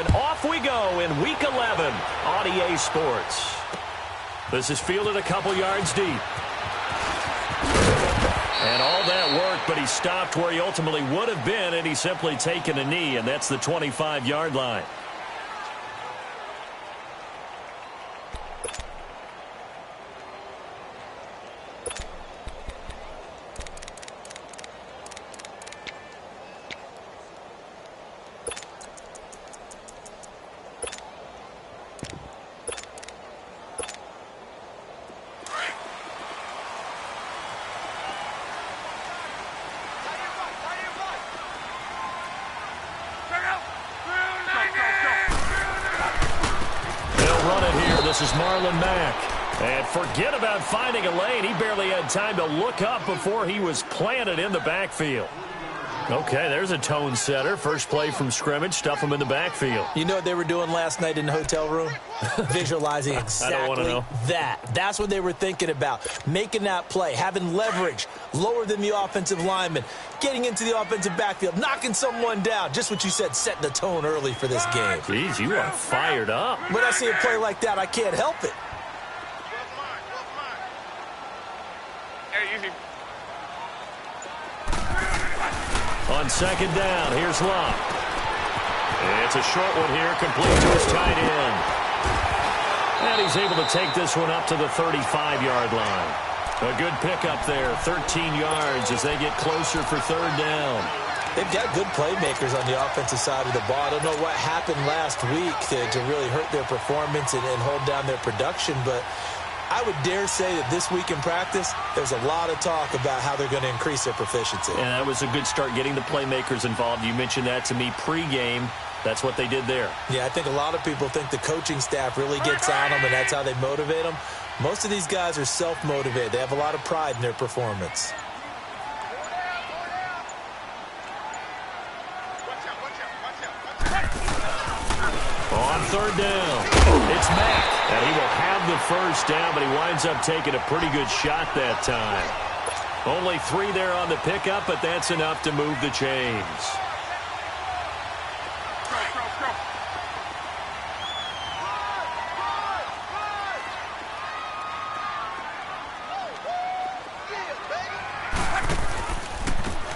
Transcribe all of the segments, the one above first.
And off we go in Week 11 on EA Sports. This is fielded a couple yards deep. And all that worked, but he stopped where he ultimately would have been, and he's simply taken a knee, and that's the 25-yard line. This is Marlon Mack. And forget about finding a lane. He barely had time to look up before he was planted in the backfield. Okay, there's a tone setter. First play from scrimmage, stuff him in the backfield. You know what they were doing last night in the hotel room? Visualizing exactly that. That's what they were thinking about. Making that play, having leverage, lower than the offensive lineman, getting into the offensive backfield, knocking someone down. Just what you said, setting the tone early for this game. Jeez, you are fired up. When I see a play like that, I can't help it. On second down, here's Locke. It's a short one here, complete to his tight end. And he's able to take this one up to the 35-yard line. A good pickup there, 13 yards as they get closer for third down. They've got good playmakers on the offensive side of the ball. I don't know what happened last week to really hurt their performance and hold down their production, but I would dare say that this week in practice, there's a lot of talk about how they're going to increase their proficiency. And that was a good start getting the playmakers involved. You mentioned that to me pregame. That's what they did there. Yeah, I think a lot of people think the coaching staff really gets on them, and that's how they motivate them. Most of these guys are self-motivated. They have a lot of pride in their performance. On third down, it's Mack. And he will have the first down, but he winds up taking a pretty good shot that time. Only 3 there on the pickup, but that's enough to move the chains.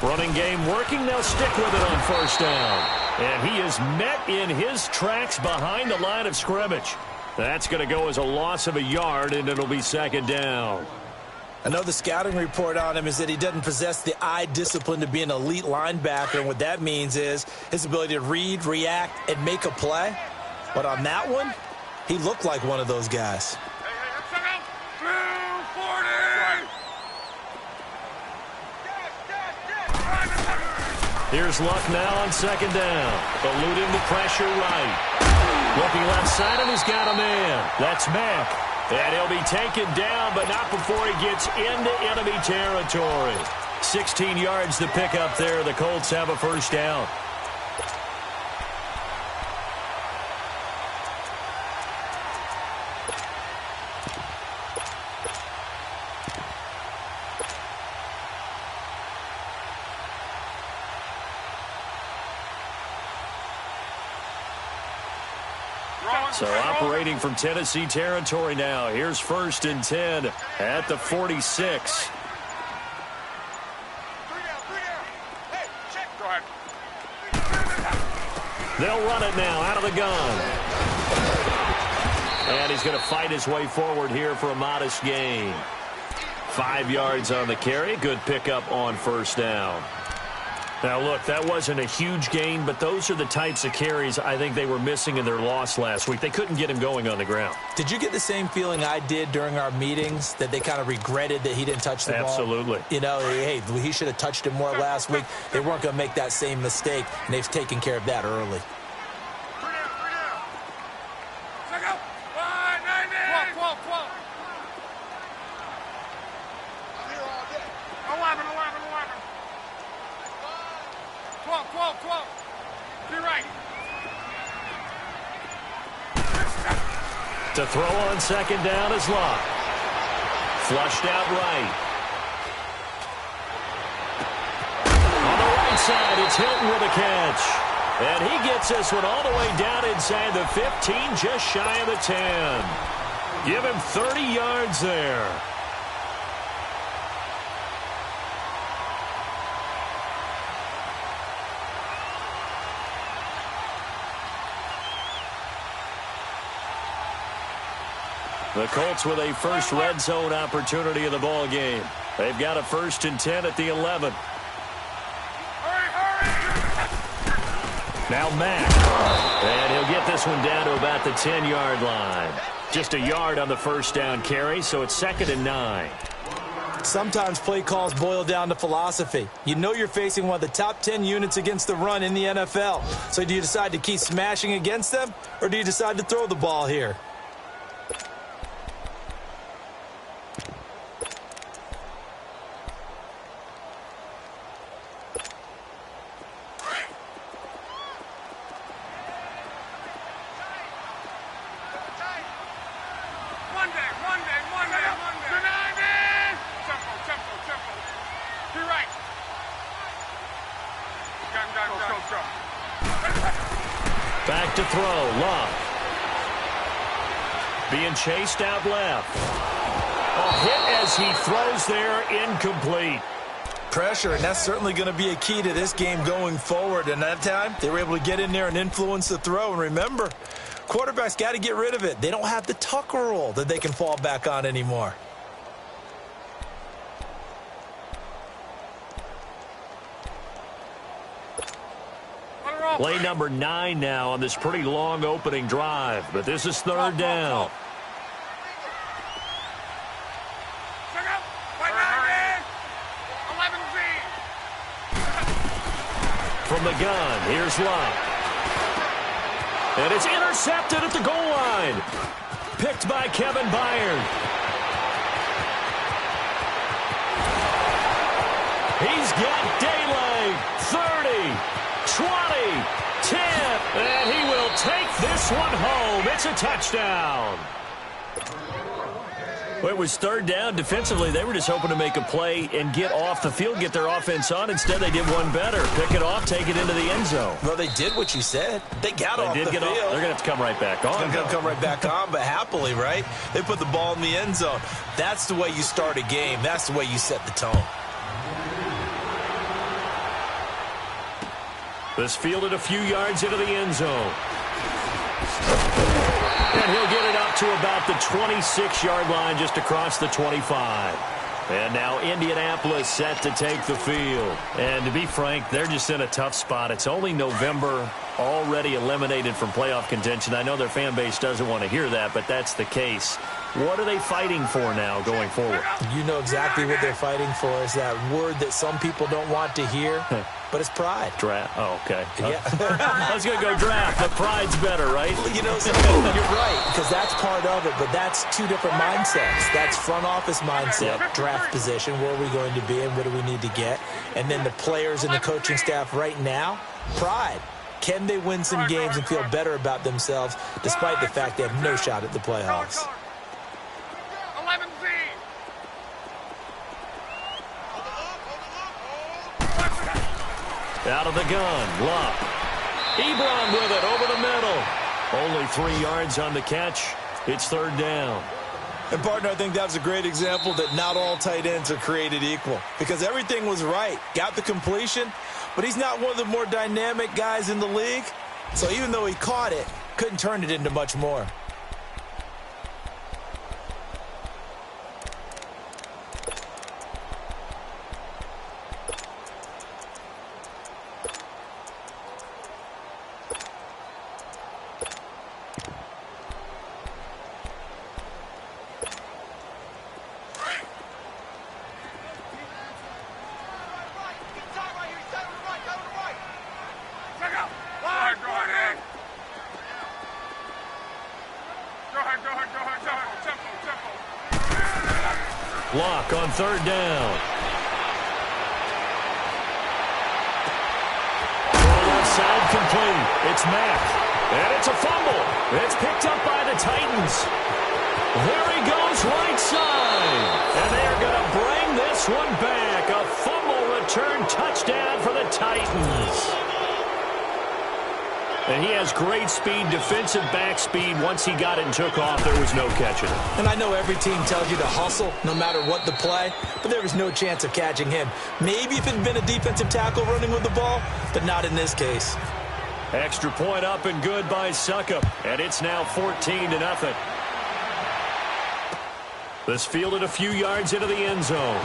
Running game working. They'll stick with it on first down. And he is met in his tracks behind the line of scrimmage. That's going to go as a loss of a yard, and it'll be second down. I know the scouting report on him is that he doesn't possess the eye discipline to be an elite linebacker, and what that means is his ability to read, react, and make a play. But on that one, he looked like one of those guys. Here's Luck now on second down. Eluding the pressure right. Looking left side, and he's got a man. That's Mack. And he'll be taken down, but not before he gets into enemy territory. 16 yards to pick up there. The Colts have a first down. So operating from Tennessee territory now. Here's first and 10 at the 46. They'll run it now out of the gun. And he's going to fight his way forward here for a modest gain. 5 yards on the carry. Good pickup on first down. Now, look, that wasn't a huge gain, but those are the types of carries I think they were missing in their loss last week. They couldn't get him going on the ground. Did you get the same feeling I did during our meetings, that they kind of regretted that he didn't touch the ball? Absolutely. You know, hey, he should have touched him more last week. They weren't going to make that same mistake, and they've taken care of that early. To throw on second down is Locke. Flushed out right. On the right side, it's Hilton with a catch. And he gets this one all the way down inside the 15, just shy of the 10. Give him 30 yards there. The Colts with a first red zone opportunity of the ball game. They've got a 1st and 10 at the 11. Now Mack. And he'll get this one down to about the 10-yard line. Just a yard on the first down carry, so it's 2nd and 9. Sometimes play calls boil down to philosophy. You know you're facing one of the top 10 units against the run in the NFL. So do you decide to keep smashing against them, or do you decide to throw the ball here? Back to throw, Love. Being chased out left. A hit as he throws there, incomplete. Pressure, and that's certainly going to be a key to this game going forward. And that time, they were able to get in there and influence the throw. And remember, quarterbacks got to get rid of it. They don't have the tuck rule that they can fall back on anymore. Play number 9 now on this pretty long opening drive, but this is 3rd down. From the gun, here's Love. And it's intercepted at the goal line. Picked by Kevin Byard. He's got daylight. 30. 20, 10, and he will take this one home. It's a touchdown. Well, it was 3rd down. Defensively, they were just hoping to make a play and get off the field, get their offense on. Instead, they did one better. Pick it off, take it into the end zone. Well, they did what you said. They got off the field. They're going to have to come right back on. They're going to come right back on, but happily, right? They put the ball in the end zone. That's the way you start a game. That's the way you set the tone. This fielded a few yards into the end zone. And he'll get it up to about the 26-yard line, just across the 25. And now Indianapolis set to take the field. And to be frank, they're just in a tough spot. It's only November, already eliminated from playoff contention. I know their fan base doesn't want to hear that, but that's the case. What are they fighting for now going forward? You know exactly what they're fighting for. Is that word that some people don't want to hear, but it's pride. Draft. Oh, okay. Yeah. I was going to go draft, but pride's better, right? You know, you're right, because that's part of it, but that's two different mindsets. That's front office mindset, draft position, where are we going to be and what do we need to get? And then the players and the coaching staff right now, pride. Can they win some games and feel better about themselves despite the fact they have no shot at the playoffs? Out of the gun, Love. Ebron with it over the middle. Only 3 yards on the catch. It's 3rd down. And, partner, I think that was a great example that not all tight ends are created equal, because everything was right. Got the completion, but he's not one of the more dynamic guys in the league. So even though he caught it, couldn't turn it into much more. Block on 3rd down. Left side complete. It's Mack. And it's a fumble. It's picked up by the Titans. There he goes right side. And they're going to bring this one back. A fumble return touchdown for the Titans. And he has great speed, defensive back speed. Once he got it and took off, there was no catching him. And I know every team tells you to hustle no matter what the play, but there was no chance of catching him. Maybe if it had been a defensive tackle running with the ball, but not in this case. Extra point up and good by Succop. And it's now 14-0. This fielded a few yards into the end zone.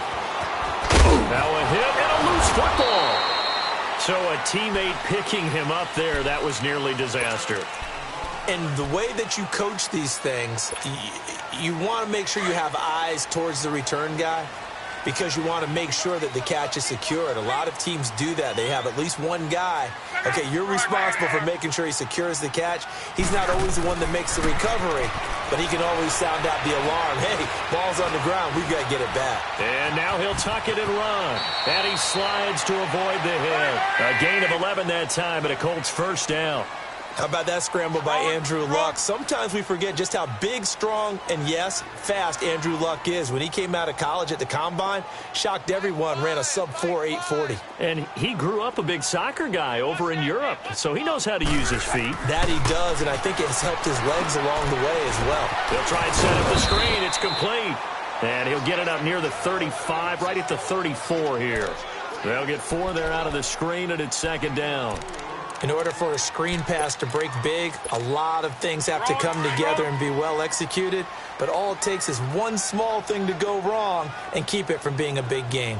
Now a hit and a loose football. So a teammate picking him up there, that was nearly disaster. And the way that you coach these things, you want to make sure you have eyes towards the return guy because you want to make sure that the catch is secured. A lot of teams do that. They have at least one guy. Okay, you're responsible for making sure he secures the catch. He's not always the one that makes the recovery, but he can always sound out the alarm. Hey, ball's on the ground. We've got to get it back. And now he'll tuck it and run. And he slides to avoid the hit. A gain of 11 that time, and a Colts first down. How about that scramble by Andrew Luck? Sometimes we forget just how big, strong, and, yes, fast Andrew Luck is. When he came out of college at the Combine, shocked everyone, ran a sub-4 840. And he grew up a big soccer guy over in Europe, so he knows how to use his feet. That he does, and I think it has helped his legs along the way as well. He'll try and set up the screen. It's complete. And he'll get it up near the 35, right at the 34 here. They'll get 4 there out of the screen, and it's second down. In order for a screen pass to break big, a lot of things have to come together and be well executed. But all it takes is one small thing to go wrong and keep it from being a big game.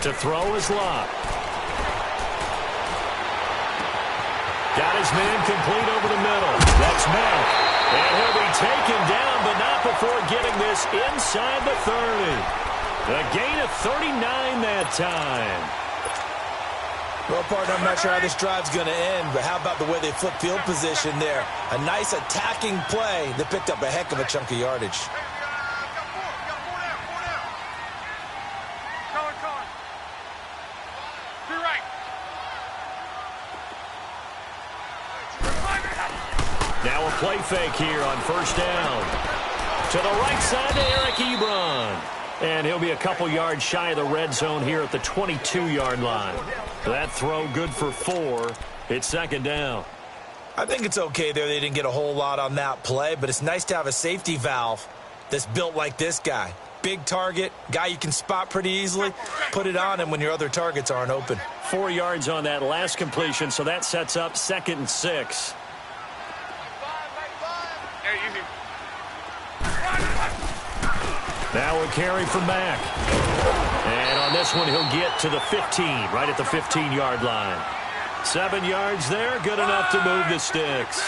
To throw is Locke. Got his man complete over the middle. That's Mack. And he'll be taken down, but not before getting this inside the 30. The gain of 39 that time. Well, partner, I'm not sure how this drive's going to end, but how about the way they flip field position there? A nice attacking play that picked up a heck of a chunk of yardage. Now a play fake here on first down. To the right side to Eric Ebron. And he'll be a couple yards shy of the red zone here at the 22-yard line. That throw good for 4. It's second down. I think it's okay there. They didn't get a whole lot on that play, but it's nice to have a safety valve that's built like this guy. Big target, guy you can spot pretty easily. Put it on him when your other targets aren't open. 4 yards on that last completion, so that sets up 2nd and 6. Now a carry from Mack. And on this one, he'll get to the 15, right at the 15-yard line. 7 yards there, good enough to move the sticks.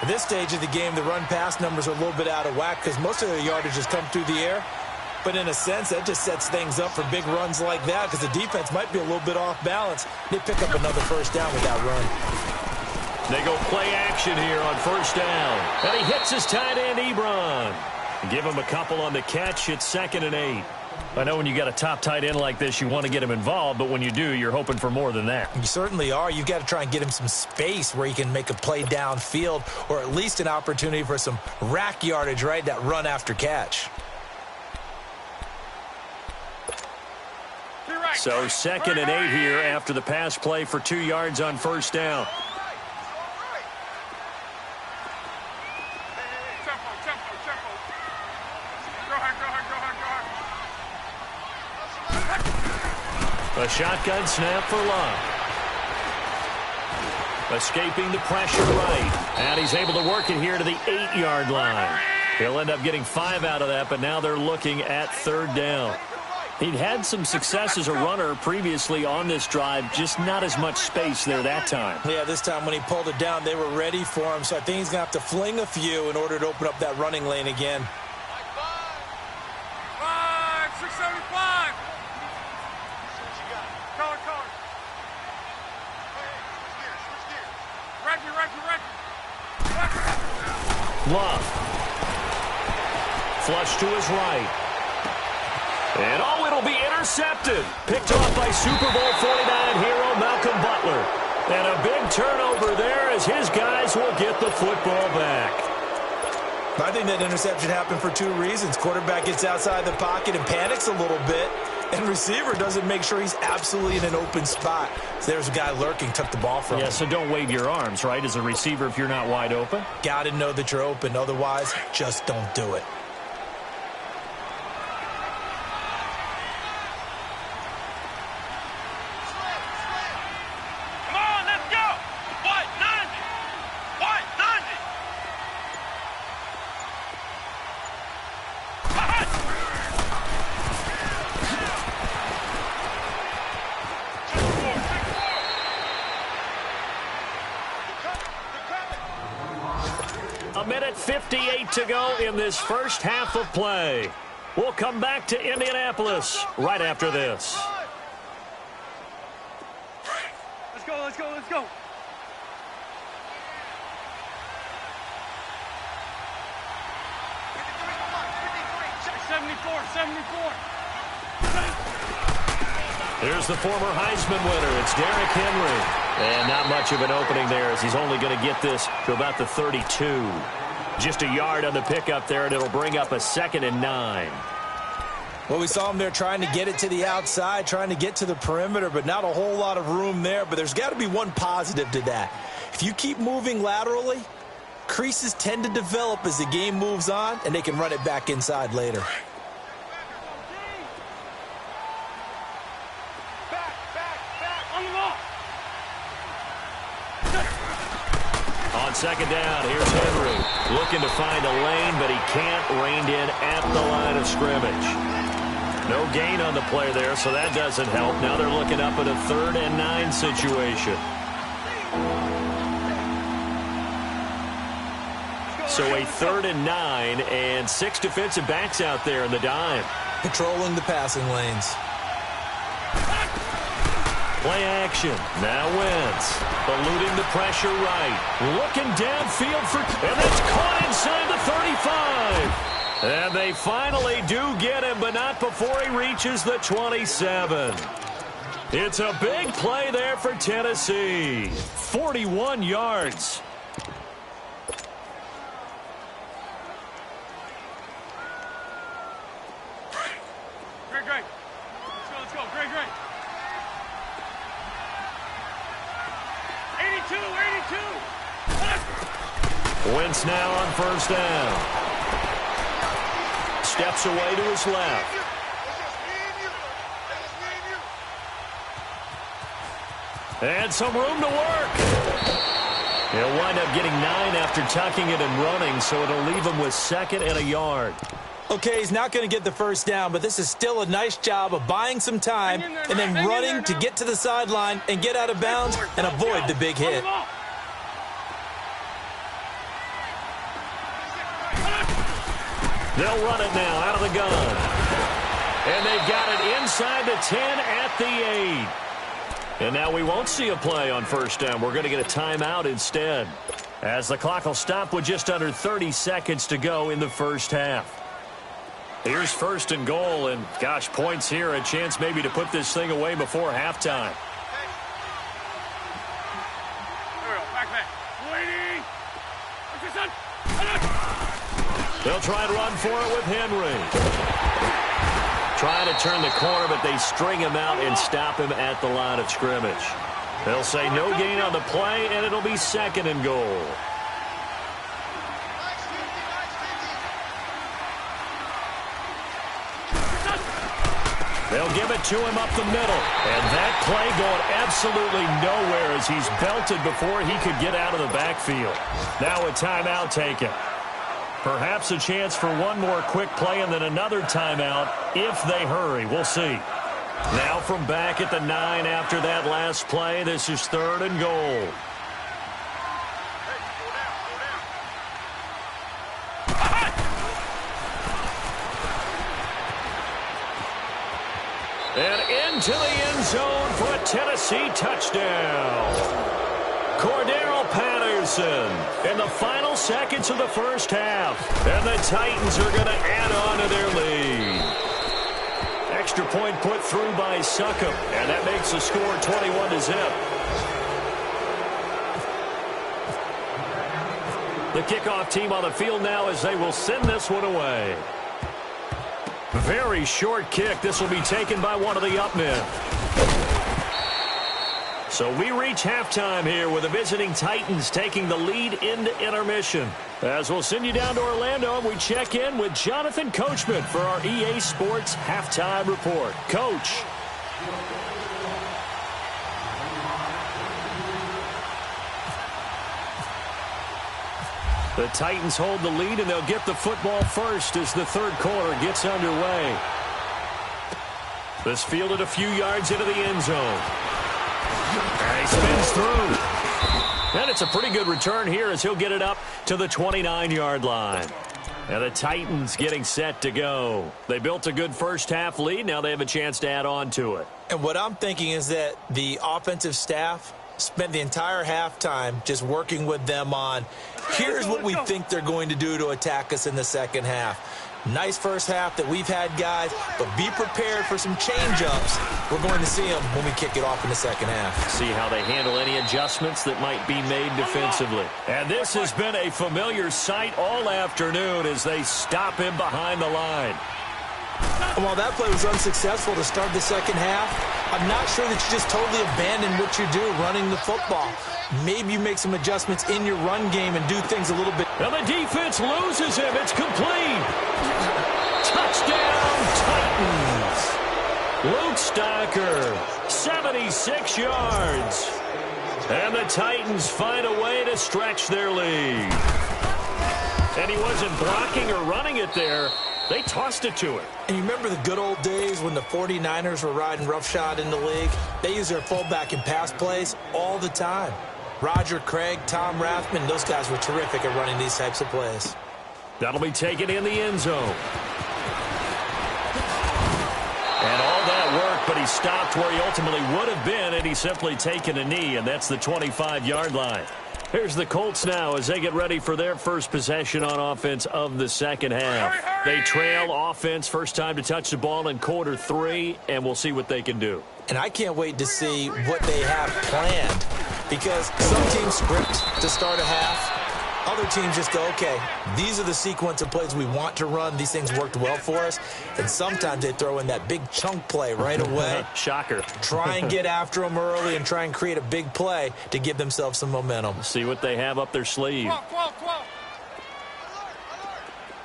At this stage of the game, the run-pass numbers are a little bit out of whack because most of their yardage has come through the air. But in a sense, that just sets things up for big runs like that because the defense might be a little bit off balance. They pick up another first down with that run. They go play action here on first down. And he hits his tight end, Ebron. Give him a couple on the catch. It's 2nd and 8. I know when you got a top tight end like this, you want to get him involved, but when you do, you're hoping for more than that. You certainly are. You've got to try and get him some space where he can make a play downfield or at least an opportunity for some rack yardage, right? That run after catch. So 2nd and 8 here after the pass play for 2 yards on first down. A shotgun snap for Locke. Escaping the pressure right. And he's able to work it here to the 8-yard line. He'll end up getting 5 out of that, but now they're looking at 3rd down. He'd had some success as a runner previously on this drive, just not as much space there that time. Yeah, this time when he pulled it down, they were ready for him, so I think he's going to have to fling a few in order to open up that running lane again. 675. Love. Flush to his right. And oh, it'll be intercepted. Picked off by Super Bowl 49 hero Malcolm Butler. And a big turnover there as his guys will get the football back. I think that interception happened for two reasons. Quarterback gets outside the pocket and panics a little bit, and receiver doesn't make sure he's absolutely in an open spot. So there's a guy lurking, took the ball from him. Yeah, so don't wave your arms, right, as a receiver if you're not wide open. Got to know that you're open. Otherwise, just don't do it. A minute 58 to go in this first half of play. We'll come back to Indianapolis right after this. Let's go, let's go, let's go. Here's the former Heisman winner. It's Derrick Henry. And not much of an opening there as he's only going to get this to about the 32. Just a yard on the pickup there, and it'll bring up a 2nd and 9. Well, we saw him there trying to get it to the outside, trying to get to the perimeter, but not a whole lot of room there. But there's got to be one positive to that. If you keep moving laterally, creases tend to develop as the game moves on, and they can run it back inside later. On 2nd down, here's Henry. Looking to find a lane, but he can't. Reined in at the line of scrimmage. No gain on the play there, so that doesn't help. Now they're looking up at a 3rd and 9 situation. So a 3rd and 9, and 6 defensive backs out there in the dime. Controlling the passing lanes. Play action. Now Wentz. Eluding the pressure right. Looking downfield for... And it's caught inside the 35. And they finally do get him, but not before he reaches the 27. It's a big play there for Tennessee. 41 yards. Great. Let's go. Great. 82. Wentz now on 1st down. Steps away to his left. And some room to work. He'll wind up getting 9 after tucking it and running, so it'll leave him with 2nd and a yard. Okay, he's not going to get the 1st down, but this is still a nice job of buying some time and then running to get to the sideline and get out of bounds and avoid the big hit. They'll run it now out of the gun. And they've got it inside the 10 at the 8. And now we won't see a play on 1st down. We're going to get a timeout instead, as the clock will stop with just under 30 seconds to go in the first half. Here's 1st and goal, and gosh, points here, a chance maybe to put this thing away before halftime. Back. Waiting. They'll try and run for it with Henry. Trying to turn the corner, but they string him out and stop him at the line of scrimmage. They'll say no gain on the play, and it'll be 2nd and goal. They'll give it to him up the middle. And that play going absolutely nowhere as he's belted before he could get out of the backfield. Now a timeout taken. Perhaps a chance for one more quick play and then another timeout if they hurry. We'll see. Now from back at the 9 after that last play, this is 3rd and goal. And into the end zone for a Tennessee touchdown. Cordero Patterson in the final seconds of the first half. And the Titans are going to add on to their lead. Extra point put through by Succop. And that makes the score 21-0. The kickoff team on the field now as they will send this one away. Very short kick. This will be taken by one of the up men. So we reach halftime here with the visiting Titans taking the lead into intermission. As we'll send you down to Orlando, we check in with Jonathan Coachman for our EA Sports Halftime Report. Coach. The Titans hold the lead, and they'll get the football first as the third quarter gets underway. This fielded a few yards into the end zone. And he spins through. And it's a pretty good return here as he'll get it up to the 29-yard line. And the Titans getting set to go. They built a good first-half lead. Now they have a chance to add on to it. And what I'm thinking is that the offensive staff spent the entire halftime just working with them on, here's what we think they're going to do to attack us in the second half. Nice first half that we've had, guys, but be prepared for some change-ups. We're going to see them when we kick it off in the second half. See how they handle any adjustments that might be made defensively. And this has been a familiar sight all afternoon as they stop him behind the line. And while that play was unsuccessful to start the second half, I'm not sure that you just totally abandon what you do running the football. Maybe you make some adjustments in your run game and do things a little bit. Now the defense loses him. It's complete. Touchdown, Titans. Luke Stocker, 76 yards. And the Titans find a way to stretch their lead. And he wasn't blocking or running it there. They tossed it to him. And you remember the good old days when the 49ers were riding roughshod in the league? They used their fullback in pass plays all the time. Roger Craig, Tom Rathman, those guys were terrific at running these types of plays. That'll be taken in the end zone. And all that work, but he stopped where he ultimately would have been, and he's simply taken a knee, and that's the 25-yard line. Here's the Colts now as they get ready for their first possession on offense of the second half. They trail offense, first time to touch the ball in quarter 3, and we'll see what they can do. And I can't wait to see what they have planned, because some teams script to start a half. Other teams just go, okay, these are the sequence of plays we want to run. These things worked well for us. And sometimes they throw in that big chunk play right away. Shocker. Try and get after them early and try and create a big play to give themselves some momentum. See what they have up their sleeve. 12.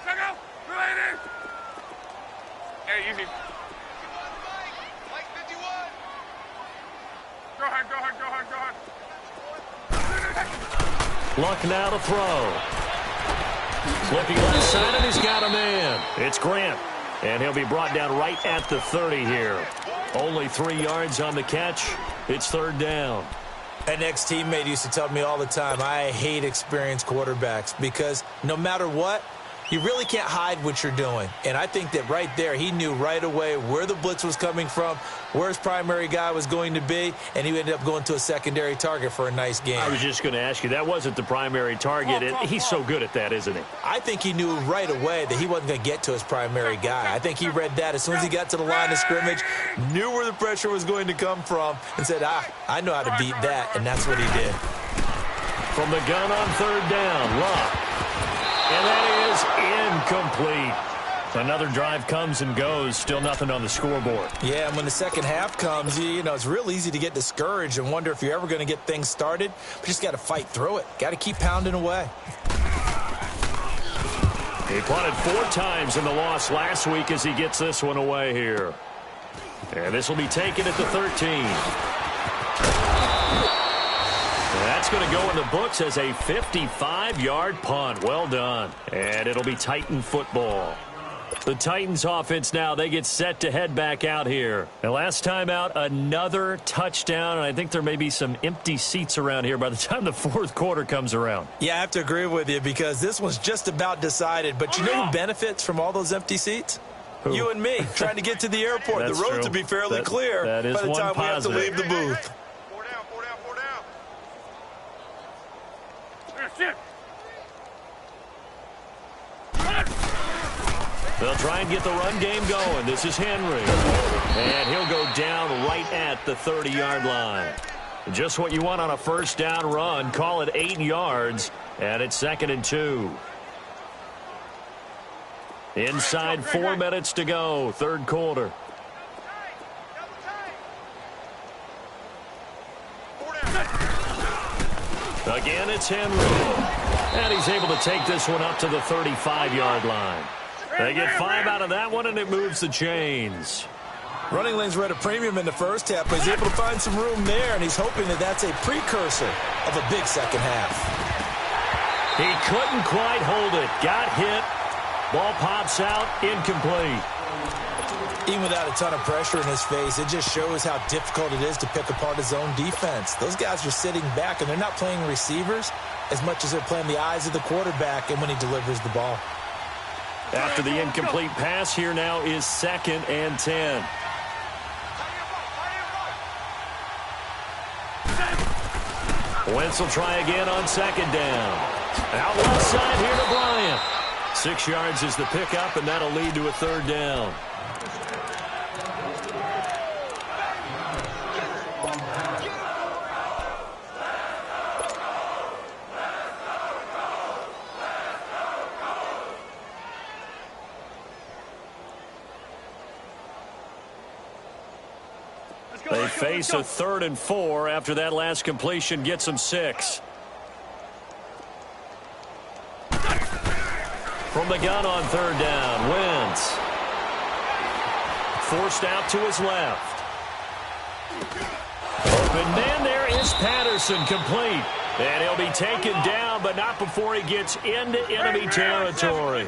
Check out. Related. Hey, easy. Go ahead. Luck now to throw. Flipping left side, and he's got a man. It's Grant, and he'll be brought down right at the 30 here. Only 3 yards on the catch. It's third down. An ex-teammate used to tell me all the time, I hate experienced quarterbacks because no matter what, you really can't hide what you're doing. And I think that right there, he knew right away where the blitz was coming from, where his primary guy was going to be, and he ended up going to a secondary target for a nice game. I was just going to ask you, that wasn't the primary target, and he's so good at that, isn't he? I think he knew right away that he wasn't going to get to his primary guy. I think he read that as soon as he got to the line of scrimmage, knew where the pressure was going to come from, and said, I know how to beat that, and that's what he did. From the gun on third down, Luck. And that is incomplete. Another drive comes and goes. Still nothing on the scoreboard. Yeah, and when the second half comes, you know, it's real easy to get discouraged and wonder if you're ever going to get things started. But you just got to fight through it. Got to keep pounding away. He punted 4 times in the loss last week as he gets this one away here. And this will be taken at the 13. That's going to go in the books as a 55-yard punt. Well done. And it'll be Titan football. The Titans offense now, they get set to head back out here. And last time out, another touchdown. And I think there may be some empty seats around here by the time the fourth quarter comes around. Yeah, I have to agree with you because this one's just about decided. But you know who benefits from all those empty seats? Who? You and me, trying to get to the airport. The roads will be fairly clear by the time we have to leave the booth. They'll try and get the run game going. This is Henry. And he'll go down right at the 30-yard line. Just what you want on a first down run. Call it 8 yards, and it's 2nd and 2. Inside 4 minutes to go, third quarter. Again, it's Henry. And he's able to take this one up to the 35-yard line. They get 5 out of that one, and it moves the chains. Running lanes were at a premium in the first half, but he's able to find some room there, and he's hoping that that's a precursor of a big second half. He couldn't quite hold it. Got hit. Ball pops out, incomplete. Even without a ton of pressure in his face, it just shows how difficult it is to pick apart his own defense. Those guys are sitting back, and they're not playing receivers as much as they're playing the eyes of the quarterback and when he delivers the ball. After the incomplete pass, here now is 2nd and 10. Wentz will try again on 2nd down. Out left side here to Bryant. 6 yards is the pickup, and that'll lead to a 3rd down. They face a 3rd and 4 after that last completion gets them 6. From the gun on 3rd down, Wentz. Forced out to his left. Open man, there is Patterson, complete. And he'll be taken down, but not before he gets into enemy territory.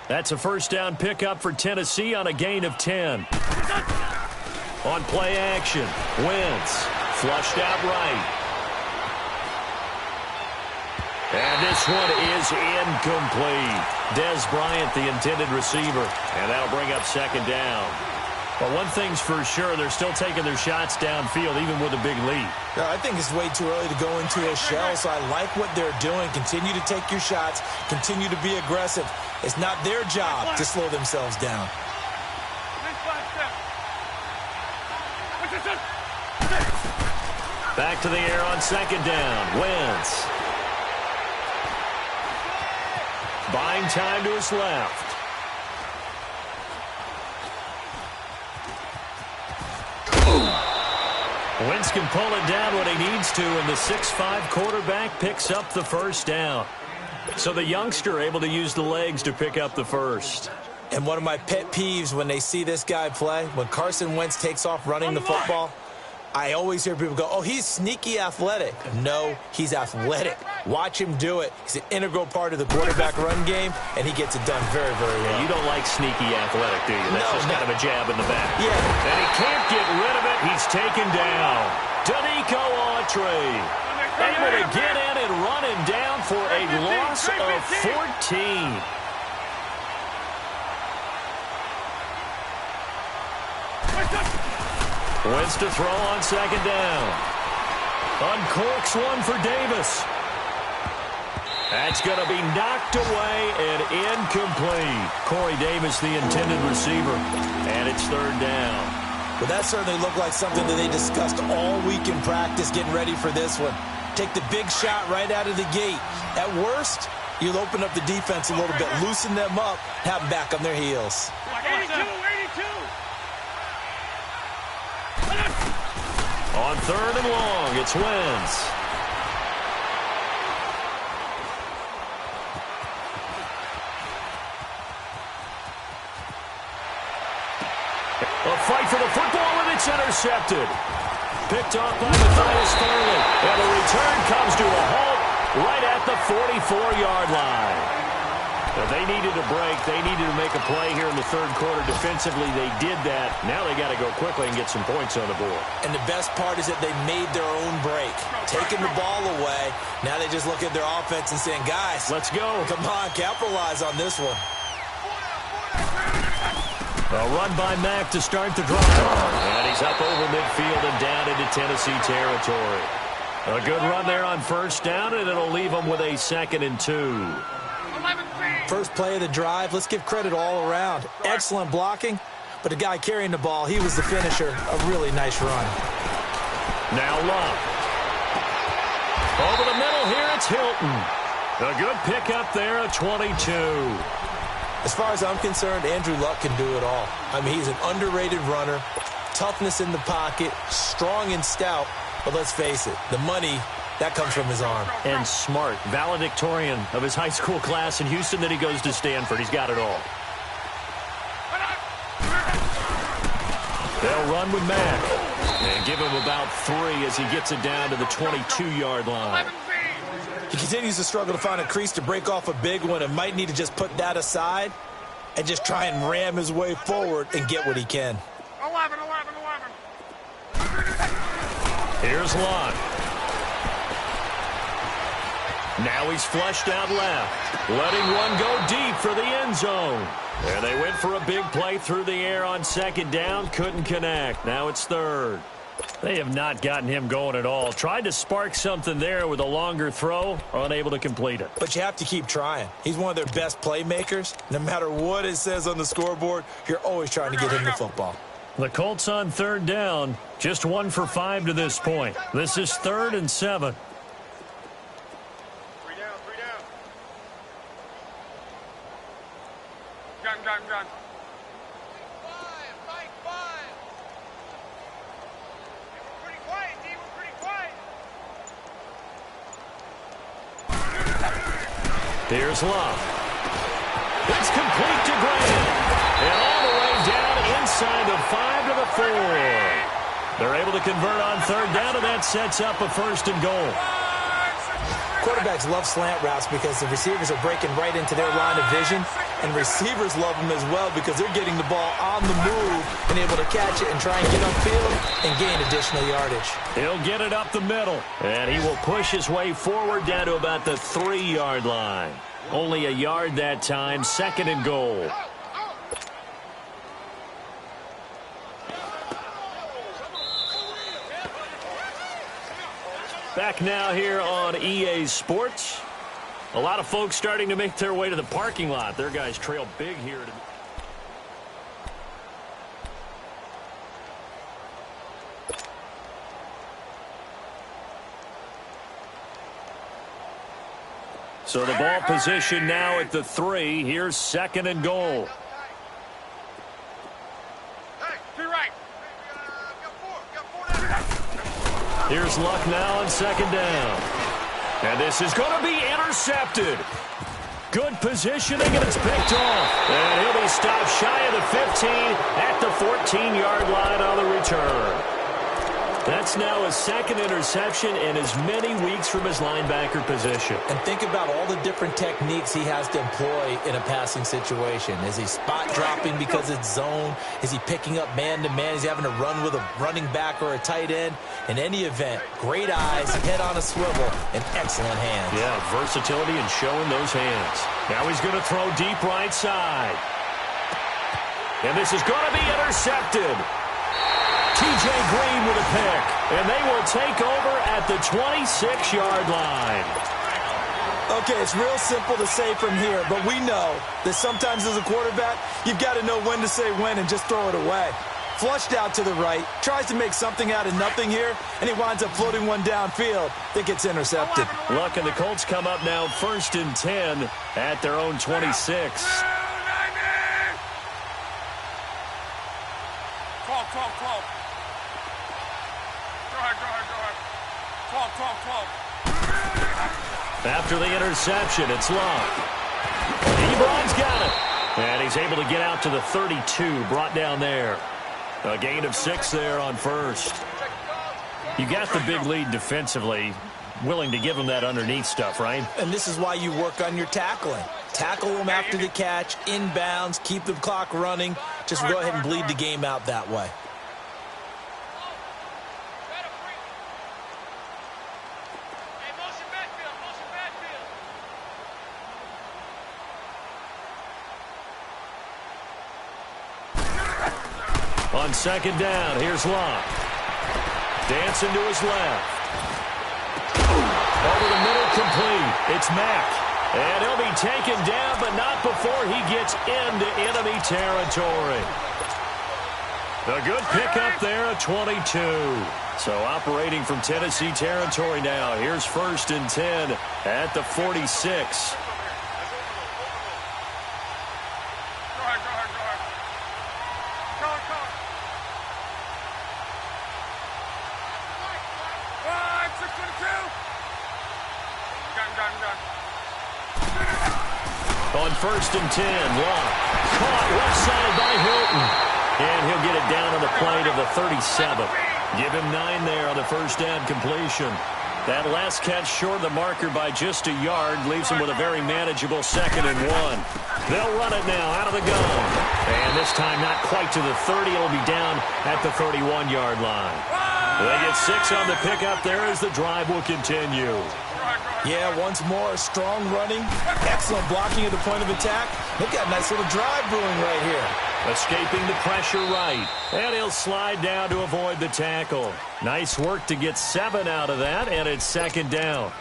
That's a first down pickup for Tennessee on a gain of 10. On play action, Wentz flushed out right. And this one is incomplete. Des Bryant, the intended receiver. And that'll bring up 2nd down. But one thing's for sure, they're still taking their shots downfield, even with a big lead. Yeah, I think it's way too early to go into a shell, so I like what they're doing. Continue to take your shots. Continue to be aggressive. It's not their job to slow themselves down. Back to the air on 2nd down. Wentz. Buying time to his left. Wentz can pull it down when he needs to, and the 6'5" quarterback picks up the first down. So the youngster able to use the legs to pick up the first. And one of my pet peeves when they see this guy play, when Carson Wentz takes off running the football, I always hear people go, oh, he's sneaky athletic. No, he's athletic. Watch him do it. He's an integral part of the quarterback run game, and he gets it done very, very well. Yeah, you don't like sneaky athletic, do you? That's just kind of a jab in the back. Yeah. And he can't get rid of it. He's taken down. Danico Autry able to get in and run him down for a loss of 14. Wentz to throw on 2nd down. Uncorks one for Davis. That's going to be knocked away and incomplete. Corey Davis, the intended receiver, and it's 3rd down. Well, that certainly looked like something that they discussed all week in practice, getting ready for this one. Take the big shot right out of the gate. At worst, you'll open up the defense a little bit, loosen them up, have them back on their heels. 82. On 3rd and long, it's Wentz. A fight for the football, and it's intercepted. Picked off by Matthias Farley. And the return comes to a halt right at the 44-yard line. If they needed a break, they needed to make a play here in the 3rd quarter. Defensively, they did that. Now they got to go quickly and get some points on the board. And the best part is that they made their own break. Taking the ball away. Now they just look at their offense and saying, guys, let's go. Come on, capitalize on this one. A run by Mack to start the drive. And he's up over midfield and down into Tennessee territory. A good run there on 1st down, and it'll leave them with a 2nd and 2. First play of the drive, let's give credit all around. Excellent blocking, but the guy carrying the ball, he was the finisher. A really nice run. Now Love. Hilton. A good pickup there, a 22. As far as I'm concerned, Andrew Luck can do it all. I mean, he's an underrated runner, toughness in the pocket, strong and stout, but let's face it, the money, that comes from his arm. And smart, valedictorian of his high school class in Houston, then he goes to Stanford. He's got it all. They'll run with Mack and give him about 3 as he gets it down to the 22-yard line. He continues to struggle to find a crease to break off a big one and might need to just put that aside and just try and ram his way forward and get what he can. 11. Here's Locke. Now he's flushed out left, letting one go deep for the end zone. And they went for a big play through the air on second down, couldn't connect. Now it's third. They have not gotten him going at all. Tried to spark something there with a longer throw, unable to complete it. But you have to keep trying. He's one of their best playmakers. No matter what it says on the scoreboard, you're always trying to get him the football. The Colts on third down, just 1 for 5 to this point. This is 3rd and 7. 3 down. Gun. Here's Love. It's complete to Graham. And all the way down inside the 5 to the 4. They're able to convert on third down, and that sets up a 1st and goal. Quarterbacks love slant routes because the receivers are breaking right into their line of vision, and receivers love them as well because they're getting the ball on the move and able to catch it and try and get upfield and gain additional yardage. He'll get it up the middle, and he will push his way forward down to about the 3-yard line. Only a yard that time, 2nd and goal. Back now here on EA Sports. A lot of folks starting to make their way to the parking lot. Their guys trail big here. So the ball position now at the 3. Here's 2nd and goal. Here's Luck now on 2nd down. And this is going to be intercepted. Good positioning, and it's picked off. And he'll be stopped shy of the 15 at the 14-yard line on the return. That's now his 2nd interception in as many weeks from his linebacker position. And think about all the different techniques he has to employ in a passing situation. Is he spot dropping because it's zone? Is he picking up man-to-man? Is he having to run with a running back or a tight end? In any event, great eyes, head on a swivel, and excellent hands. Yeah, versatility and showing those hands. Now he's going to throw deep right side. And this is going to be intercepted. T.J. Green with a pick, and they will take over at the 26-yard line. Okay, it's real simple to say from here, but we know that sometimes as a quarterback, you've got to know when to say when and just throw it away. Flushed out to the right, tries to make something out of nothing here, and he winds up floating one downfield that gets intercepted. Luck and the Colts come up now 1st and 10 at their own 26. 12. Go ahead. 12. After the interception, it's Luck. Ebron's got it. And he's able to get out to the 32, brought down there. A gain of 6 there on 1st. You got the big lead defensively, willing to give him that underneath stuff, right? And this is why you work on your tackling. Tackle them after the catch, inbounds, keep the clock running. Just go ahead and bleed the game out that way. On 2nd down, here's Locke. Dancing to his left. Over the middle, complete. It's Mack. And he'll be taken down, but not before he gets into enemy territory. A good pickup there, a 22. So operating from Tennessee territory now. Here's 1st and 10 at the 46. On 1st and 10, Locke caught left side by Hilton. And he'll get it down on the plane of the 37. Give him 9 there on the first down completion. That last catch short of the marker by just a yard leaves him with a very manageable 2nd and 1. They'll run it now out of the gun. And this time not quite to the 30. It'll be down at the 31-yard line. They get 6 on the pickup there as the drive will continue. Yeah, once more, strong running, excellent blocking at the point of attack. They've got a nice little drive brewing right here. Escaping the pressure right. And he'll slide down to avoid the tackle. Nice work to get 7 out of that, and it's 2nd down.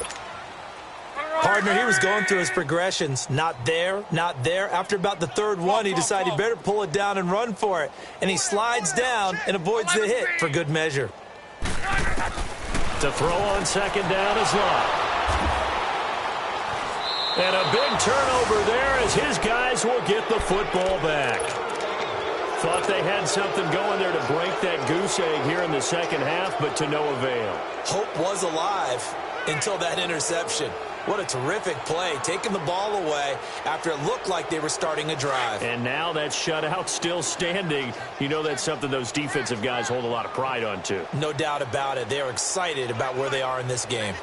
Partner, he was going through his progressions. Not there, not there. After about the 3rd one, he decided he better pull it down and run for it. And he slides down and avoids the hit for good measure. To throw on 2nd down is Locke. And a big turnover there as his guys will get the football back. Thought they had something going there to break that goose egg here in the second half, but to no avail. Hope was alive until that interception. What a terrific play, taking the ball away after it looked like they were starting a drive. And now that shutout still standing. You know that's something those defensive guys hold a lot of pride on, too. No doubt about it. They're excited about where they are in this game.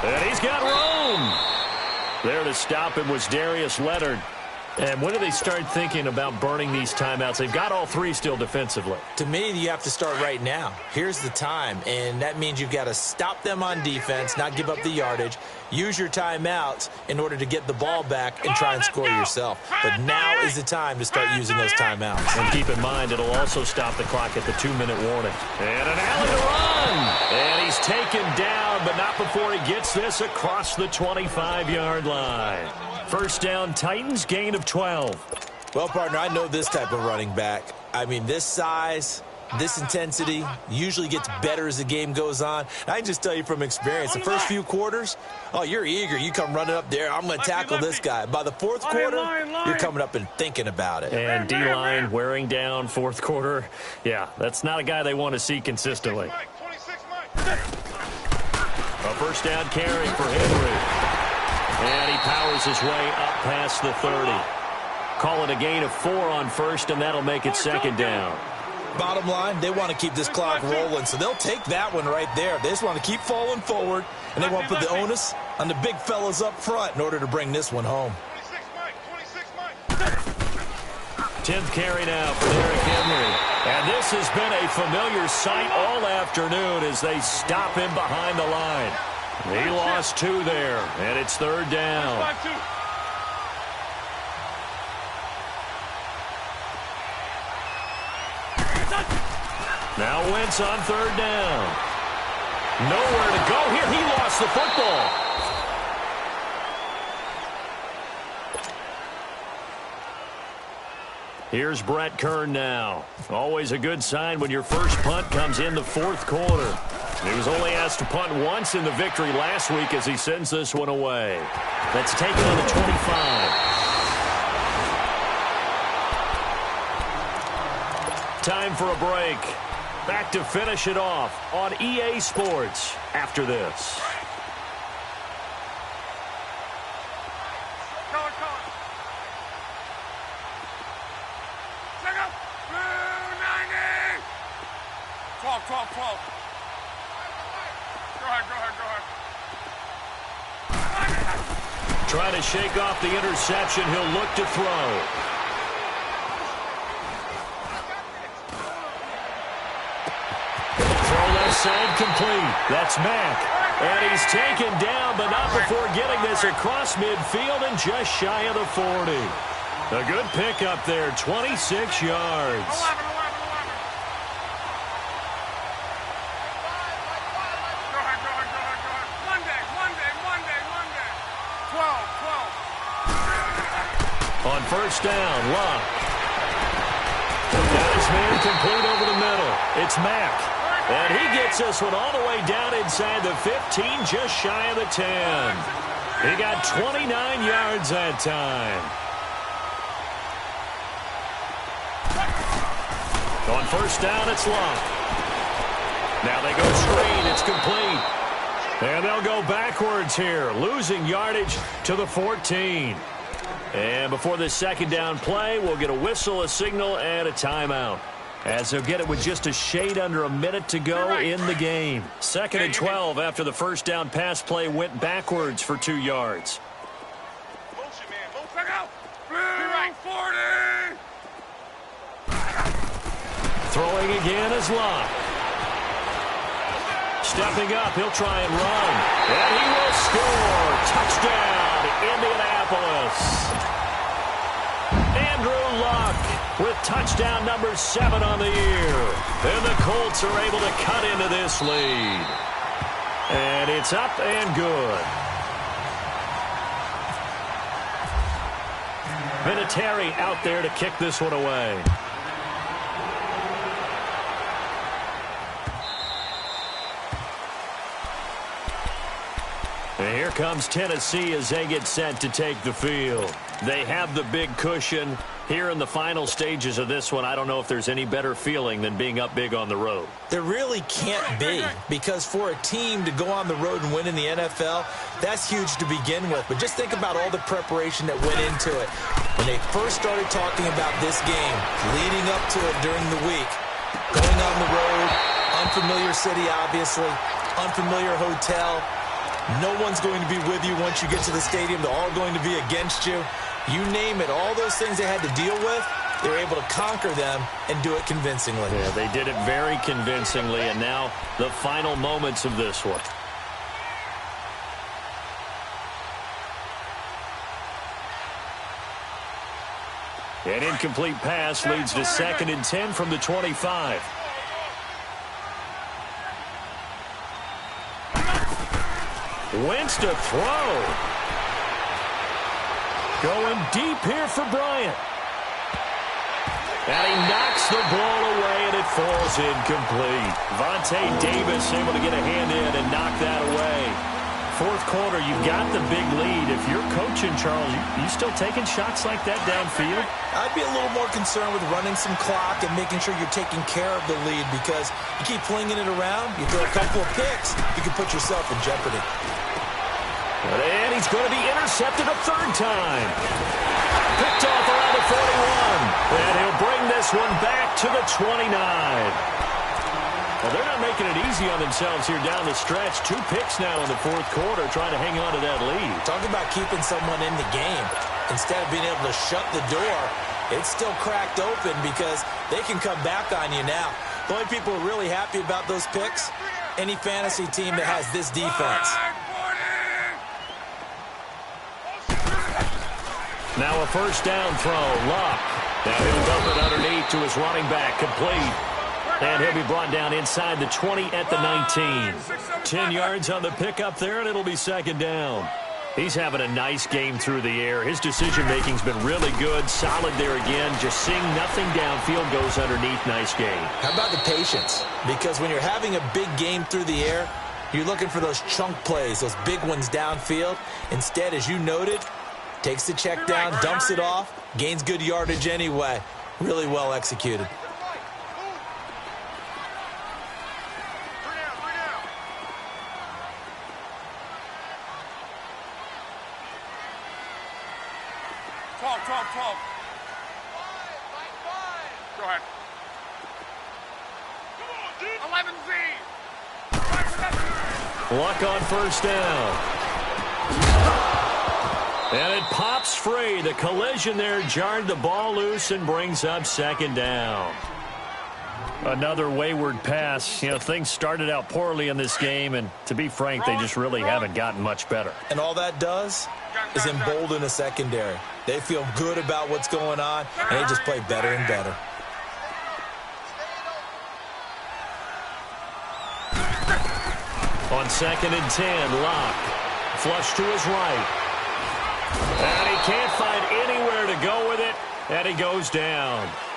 And he's got room. There to stop him was Darius Leonard. And when do they start thinking about burning these timeouts? They've got all 3 still defensively. To me, you have to start right now. Here's the time, and that means you've got to stop them on defense, not give up the yardage, use your timeouts in order to get the ball back and try and score yourself. But now is the time to start using those timeouts. And keep in mind, it'll also stop the clock at the 2-minute warning. And an alley to run. And he's taken down, but not before he gets this across the 25-yard line. First down, Titans, gain of 12. Well, partner, I know this type of running back. I mean, this size, this intensity usually gets better as the game goes on. I can just tell you from experience, the first few quarters, oh, you're eager. You come running up there, I'm going to tackle this guy. By the 4th quarter, you're coming up and thinking about it. And D-line wearing down 4th quarter. Yeah, that's not a guy they want to see consistently. A first down carry for Henry. And he powers his way up past the 30. Call it a gain of 4 on 1st, and that'll make it 2nd down. Bottom line, they want to keep this clock rolling, so they'll take that one right there. They just want to keep falling forward, and they want to put the onus on the big fellas up front in order to bring this one home. 10th carry now for Derrick Henry. And this has been a familiar sight all afternoon as they stop him behind the line. He lost 2 there, and it's 3rd down. Now Wentz on 3rd down. Nowhere to go here. He lost the football. Here's Brett Kern now. Always a good sign when your first punt comes in the 4th quarter. He was only asked to punt once in the victory last week as he sends this one away. That's taken on the 25. Time for a break. Back to finish it off on EA Sports after this. Trying to shake off the interception. He'll look to throw. Throw left side complete. That's Mack. And he's taken down, but not before getting this across midfield and just shy of the 40. A good pickup there, 26 yards. On On first down, Luck. Got his man complete over the middle. It's Mack. And he gets this one all the way down inside the 15, just shy of the 10. He got 29 yards that time. On first down, it's Luck. Now they go screen. It's complete. And they'll go backwards here, losing yardage to the 14. And before this second down play, we'll get a whistle, a signal, and a timeout, as they'll get it with just a shade under a minute to go in the game. Second and 12 after the first down pass play went backwards for 2 yards. Motion, man. Motion. Back out. Right. 40. Throwing again is Luck. Stepping up, he'll try and run. And he will score. Touchdown, Indianapolis. Andrew Luck with touchdown number 7 on the year. And the Colts are able to cut into this lead. And it's up and good. Vinatieri out there to kick this one away. And here comes Tennessee as they get set to take the field. They have the big cushion. Here in the final stages of this one, I don't know if there's any better feeling than being up big on the road. There really can't be, because for a team to go on the road and win in the NFL, that's huge to begin with. But just think about all the preparation that went into it. When they first started talking about this game, leading up to it during the week, going on the road, unfamiliar city, obviously, unfamiliar hotel. No one's going to be with you once you get to the stadium. They're all going to be against you. You name it, all those things they had to deal with, they were able to conquer them and do it convincingly. Yeah, they did it very convincingly, and now the final moments of this one. An incomplete pass leads to 2nd and 10 from the 25. Wentz to throw. Going deep here for Bryant. And he knocks the ball away, and it falls incomplete. Vontae Davis able to get a hand in and knock that away. Fourth quarter, you've got the big lead. If you're coaching, Charles, you still taking shots like that downfield? I'd be a little more concerned with running some clock and making sure you're taking care of the lead, because you keep flinging it around, you throw a couple of picks, you can put yourself in jeopardy. And he's going to be intercepted a 3rd time. Picked off around the 41. And he'll bring this one back to the 29. Well, they're not making it easy on themselves here down the stretch. 2 picks now in the 4th quarter, trying to hang on to that lead. Talk about keeping someone in the game. Instead of being able to shut the door, it's still cracked open because they can come back on you now. The only people who are really happy about those picks, any fantasy team that has this defense. Now a first down throw. Luck. Now he'll dump it underneath to his running back. Complete. And he'll be brought down inside the 20 at the 19. 10 yards on the pickup there, and it'll be 2nd down. He's having a nice game through the air. His decision-making's been really good. Solid there again. Just seeing nothing downfield, goes underneath. Nice game. How about the patience? Because when you're having a big game through the air, you're looking for those chunk plays, those big ones downfield. Instead, as you noted, takes the check down, dumps it off, gains good yardage anyway. Really well executed. Talk. Go ahead. 11Z. Luck on first down. And it pops free. The collision there jarred the ball loose and brings up 2nd down. Another wayward pass. You know, things started out poorly in this game, and to be frank, they just really haven't gotten much better. And all that does is embolden a secondary. They feel good about what's going on, and they just play better and better. On 2nd and 10, Luck. Flush to his right. And he can't find anywhere to go with And he goes down.